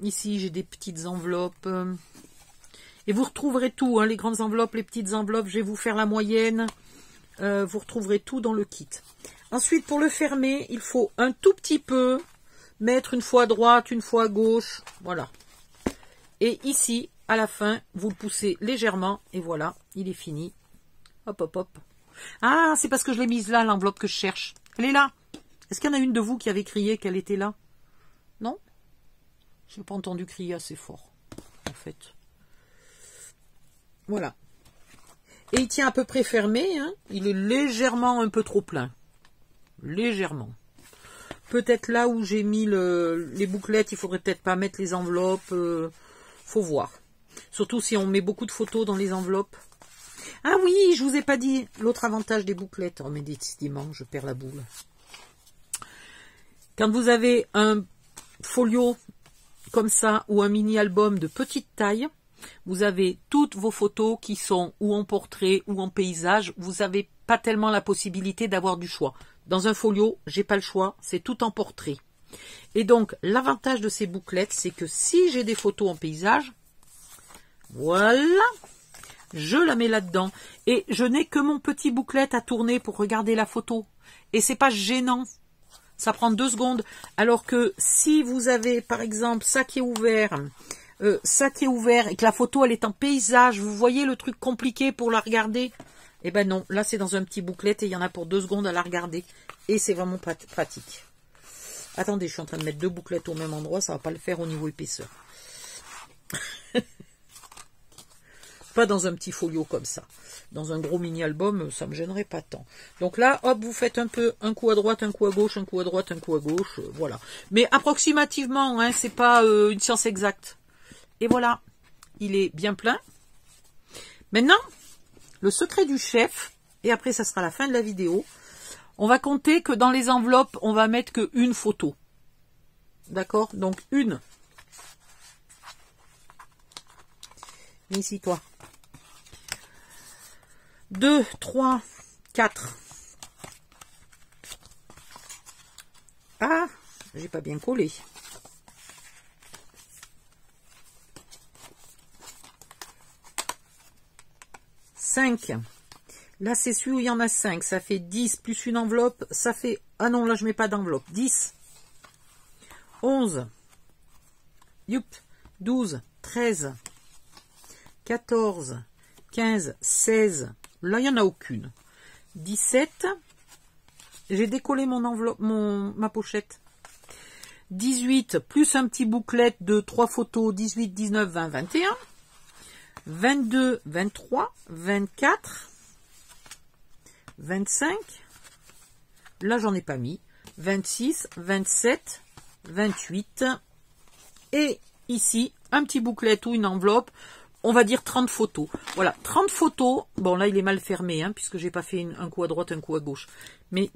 ici j'ai des petites enveloppes. Et vous retrouverez tout, hein, les grandes enveloppes, les petites enveloppes, je vais vous faire la moyenne. Vous retrouverez tout dans le kit. Ensuite, pour le fermer, il faut un tout petit peu mettre une fois à droite, une fois à gauche, voilà. Et ici, à la fin, vous le poussez légèrement, et voilà, il est fini. Hop, hop, hop. Ah, c'est parce que je l'ai mise là, l'enveloppe que je cherche. Elle est là. Est-ce qu'il y en a une de vous qui avait crié qu'elle était là? Non? Je n'ai pas entendu crier assez fort, en fait. Voilà. Et il tient à peu près fermé, hein. Il est légèrement un peu trop plein. Légèrement. Peut-être là où j'ai mis les bouclettes, il faudrait peut-être pas mettre les enveloppes. Faut voir. Surtout si on met beaucoup de photos dans les enveloppes. Ah oui, je vous ai pas dit l'autre avantage des bouclettes. Oh mais décidément, je perds la boule. Quand vous avez un folio comme ça ou un mini-album de petite taille, vous avez toutes vos photos qui sont ou en portrait ou en paysage. Vous n'avez pas tellement la possibilité d'avoir du choix. Dans un folio, j'ai pas le choix, c'est tout en portrait. Et donc, l'avantage de ces bouclettes, c'est que si j'ai des photos en paysage, voilà, je la mets là-dedans. Et je n'ai que mon petit bouclette à tourner pour regarder la photo. Et c'est pas gênant. Ça prend 2 secondes. Alors que si vous avez, par exemple, ça qui est ouvert et que la photo, elle est en paysage, vous voyez le truc compliqué pour la regarder? Eh ben non, là c'est dans un petit bouclette et il y en a pour 2 secondes à la regarder. Et c'est vraiment pratique. Attendez, je suis en train de mettre 2 bouclettes au même endroit, ça va pas le faire au niveau épaisseur. Pas dans un petit folio comme ça. Dans un gros mini-album, ça me gênerait pas tant. Donc là, hop, vous faites un peu un coup à droite, un coup à gauche, un coup à droite, un coup à gauche, voilà. Mais approximativement, hein, c'est pas une science exacte. Et voilà, il est bien plein. Maintenant, le secret du chef, et après ça sera la fin de la vidéo, on va compter que dans les enveloppes, on va mettre qu'une photo. D'accord? Donc une. Viens ici, toi. 2, 3, 4. Ah, j'ai pas bien collé. 5. Là, c'est celui où il y en a 5. Ça fait 10 plus une enveloppe. Ça fait... Ah non, là, je mets pas d'enveloppe. 10. 11. Youp. 12. 13. 14. 15. 16. Là, il n'y en a aucune. 17. J'ai décollé mon enveloppe, ma pochette. 18. Plus un petit bouclette de 3 photos. 18, 19, 20, 21. 22, 23, 24, 25, là j'en ai pas mis, 26, 27, 28, et ici, un petit bouclette ou une enveloppe, on va dire 30 photos. Voilà, 30 photos, bon là il est mal fermé, hein, puisque j'ai pas fait un coup à droite, un coup à gauche, mais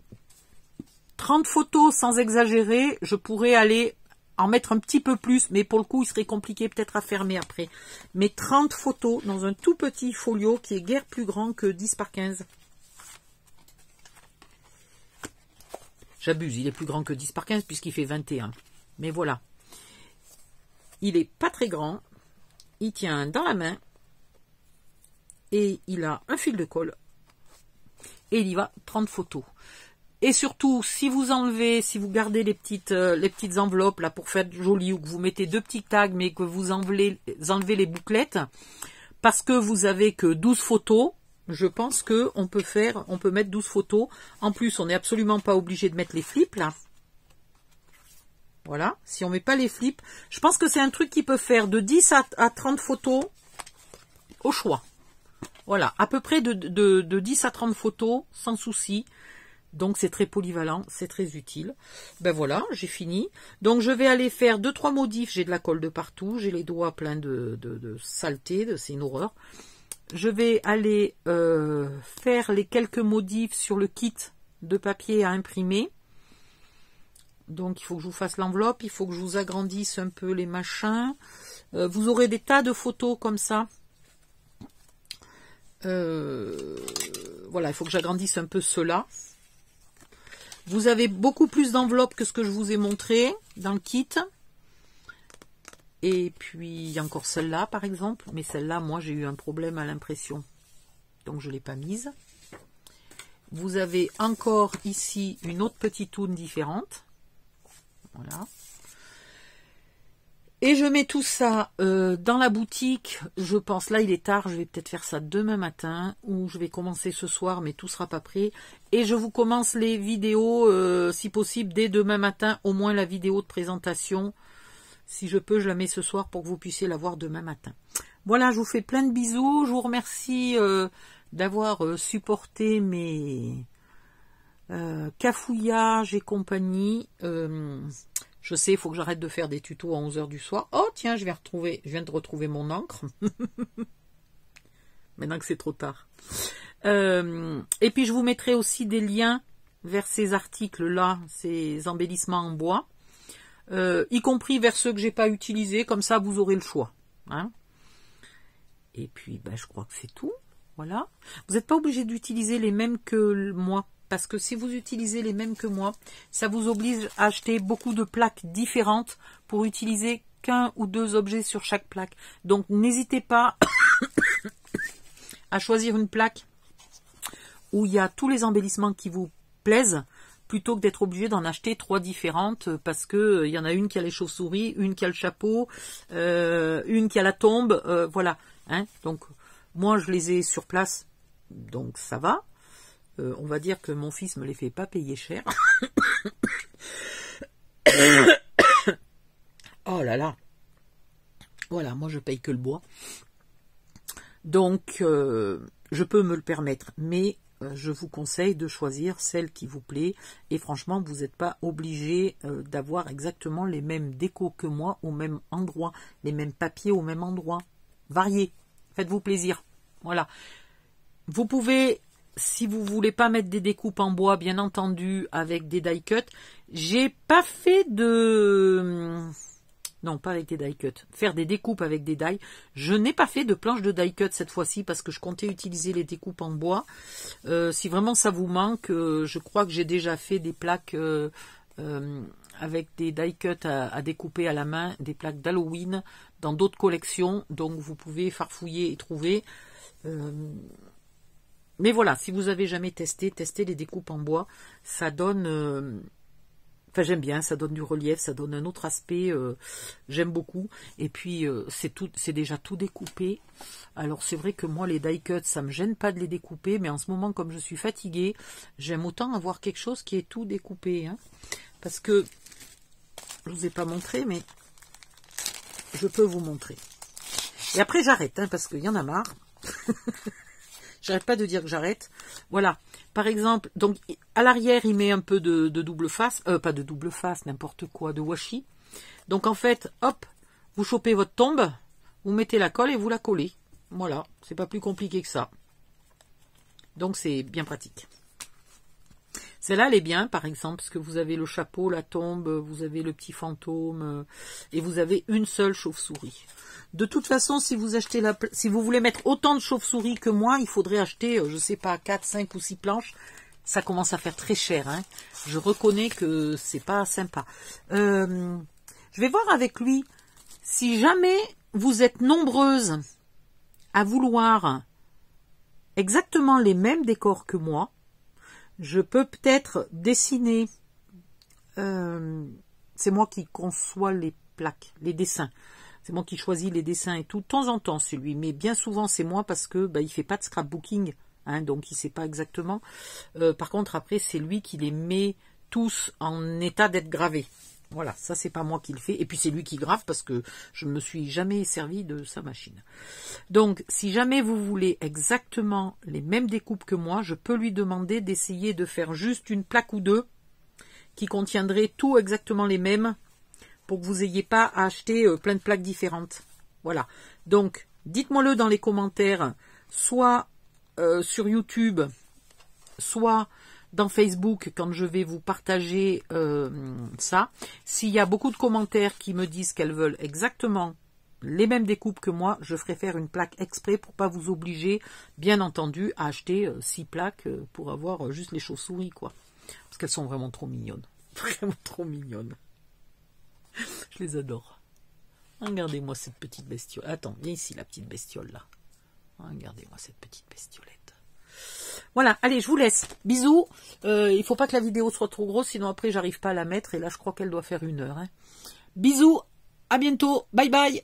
30 photos sans exagérer, je pourrais aller en mettre un petit peu plus, mais pour le coup, il serait compliqué peut-être à fermer après. Mais 30 photos dans un tout petit folio qui est guère plus grand que 10 par 15. J'abuse, il est plus grand que 10 par 15 puisqu'il fait 21. Mais voilà. Il est pas très grand. Il tient dans la main. Et il a un fil de colle. Et il y va 30 photos. Et surtout, si vous enlevez, si vous gardez les petites enveloppes là pour faire joli, ou que vous mettez 2 petits tags, mais que vous enlevez les bouclettes, parce que vous avez que 12 photos, je pense que on peut mettre 12 photos. En plus, on n'est absolument pas obligé de mettre les flips là. Voilà, si on met pas les flips, je pense que c'est un truc qui peut faire de 10 à 30 photos au choix. Voilà, à peu près de 10 à 30 photos, sans souci. Donc c'est très polyvalent, c'est très utile. Ben voilà, j'ai fini. Donc je vais aller faire 2-3 modifs. J'ai de la colle de partout, j'ai les doigts pleins de saleté, c'est une horreur. Je vais aller faire les quelques modifs sur le kit de papier à imprimer. Donc il faut que je vous fasse l'enveloppe, il faut que je vous agrandisse un peu les machins. Vous aurez des tas de photos comme ça. Voilà, il faut que j'agrandisse un peu cela. Vous avez beaucoup plus d'enveloppes que ce que je vous ai montré dans le kit. Et puis, il y a encore celle-là, par exemple. Mais celle-là, moi, j'ai eu un problème à l'impression. Donc, je ne l'ai pas mise. Vous avez encore ici une autre petite toune différente. Voilà. Et je mets tout ça dans la boutique. Je pense, là il est tard, je vais peut-être faire ça demain matin, ou je vais commencer ce soir, mais tout sera pas prêt. Et je vous commence les vidéos, si possible, dès demain matin, au moins la vidéo de présentation. Si je peux, je la mets ce soir pour que vous puissiez la voir demain matin. Voilà, je vous fais plein de bisous. Je vous remercie d'avoir supporté mes cafouillages et compagnie. Je sais, il faut que j'arrête de faire des tutos à 11 h du soir. Oh tiens, je viens de retrouver mon encre. Maintenant que c'est trop tard. Et puis je vous mettrai aussi des liens vers ces articles-là, ces embellissements en bois, y compris vers ceux que j'ai pas utilisés, comme ça vous aurez le choix. Hein. Et puis ben, je crois que c'est tout. Voilà. Vous n'êtes pas obligé d'utiliser les mêmes que moi. Parce que si vous utilisez les mêmes que moi, ça vous oblige à acheter beaucoup de plaques différentes pour utiliser qu'un ou deux objets sur chaque plaque. Donc n'hésitez pas à choisir une plaque où il y a tous les embellissements qui vous plaisent, plutôt que d'être obligé d'en acheter 3 différentes, parce que il y en a une qui a les chauves-souris, une qui a le chapeau, une qui a la tombe, voilà. Hein. Donc moi je les ai sur place, donc ça va. On va dire que mon fils me les fait pas payer cher. Oh là là. Voilà, moi je paye que le bois. Donc je peux me le permettre. Mais je vous conseille de choisir celle qui vous plaît. Et franchement, vous n'êtes pas obligé d'avoir exactement les mêmes décos que moi au même endroit. Les mêmes papiers au même endroit. Variez. Faites-vous plaisir. Voilà. Vous pouvez... Si vous voulez pas mettre des découpes en bois, bien entendu, avec des die cut, j'ai pas fait de... Non, pas avec des die cut. Faire des découpes avec des die. Je n'ai pas fait de planche de die cut cette fois-ci parce que je comptais utiliser les découpes en bois. Si vraiment ça vous manque, je crois que j'ai déjà fait des plaques avec des die cut à découper à la main, des plaques d'Halloween dans d'autres collections. Donc vous pouvez farfouiller et trouver... Mais voilà, si vous avez jamais testé, testez les découpes en bois. Ça donne... Enfin, j'aime bien, ça donne du relief, ça donne un autre aspect. J'aime beaucoup. Et puis, c'est déjà tout découpé. Alors, c'est vrai que moi, les die cuts, ça me gêne pas de les découper. Mais en ce moment, comme je suis fatiguée, j'aime autant avoir quelque chose qui est tout découpé. Hein, parce que, je vous ai pas montré, mais je peux vous montrer. Et après, j'arrête, hein, parce qu'il y en a marre. J'arrête pas de dire que j'arrête. Voilà. Par exemple, donc à l'arrière, il met un peu de double face. Pas de double face, n'importe quoi, de washi. Donc en fait, hop, vous chopez votre tombe, vous mettez la colle et vous la collez. Voilà. C'est pas plus compliqué que ça. Donc c'est bien pratique. Celle-là, elle est bien, par exemple, parce que vous avez le chapeau, la tombe, vous avez le petit fantôme, et vous avez une seule chauve-souris. De toute façon, si vous achetez si vous voulez mettre autant de chauves-souris que moi, il faudrait acheter, je sais pas, 4, 5 ou 6 planches. Ça commence à faire très cher, hein. Je reconnais que c'est pas sympa. Je vais voir avec lui, si jamais vous êtes nombreuses à vouloir exactement les mêmes décors que moi, je peux peut-être dessiner, c'est moi qui conçois les plaques, les dessins. C'est moi qui choisis les dessins et tout, de temps en temps celui, mais bien souvent c'est moi parce que il fait pas de scrapbooking, hein, donc il sait pas exactement. Par contre après c'est lui qui les met tous en état d'être gravés. Voilà, ça c'est pas moi qui le fais, et puis c'est lui qui grave parce que je me suis jamais servi de sa machine. Donc si jamais vous voulez exactement les mêmes découpes que moi, je peux lui demander d'essayer de faire juste une plaque ou deux qui contiendraient tout exactement les mêmes, pour que vous n'ayez pas à acheter plein de plaques différentes. Voilà. Donc, dites-moi-le dans les commentaires, soit sur YouTube, soit dans Facebook, quand je vais vous partager ça. S'il y a beaucoup de commentaires qui me disent qu'elles veulent exactement les mêmes découpes que moi, je ferai faire une plaque exprès pour pas vous obliger, bien entendu, à acheter 6 plaques pour avoir juste les chauves-souris, quoi. Parce qu'elles sont vraiment trop mignonnes. Vraiment trop mignonnes. Je les adore. Regardez-moi cette petite bestiole. Attends, viens ici la petite bestiole là. Regardez-moi cette petite bestiolette. Voilà, allez, je vous laisse. Bisous. Il faut pas que la vidéo soit trop grosse, sinon après j'arrive pas à la mettre. Et là, je crois qu'elle doit faire 1 heure. Hein. Bisous, à bientôt. Bye bye.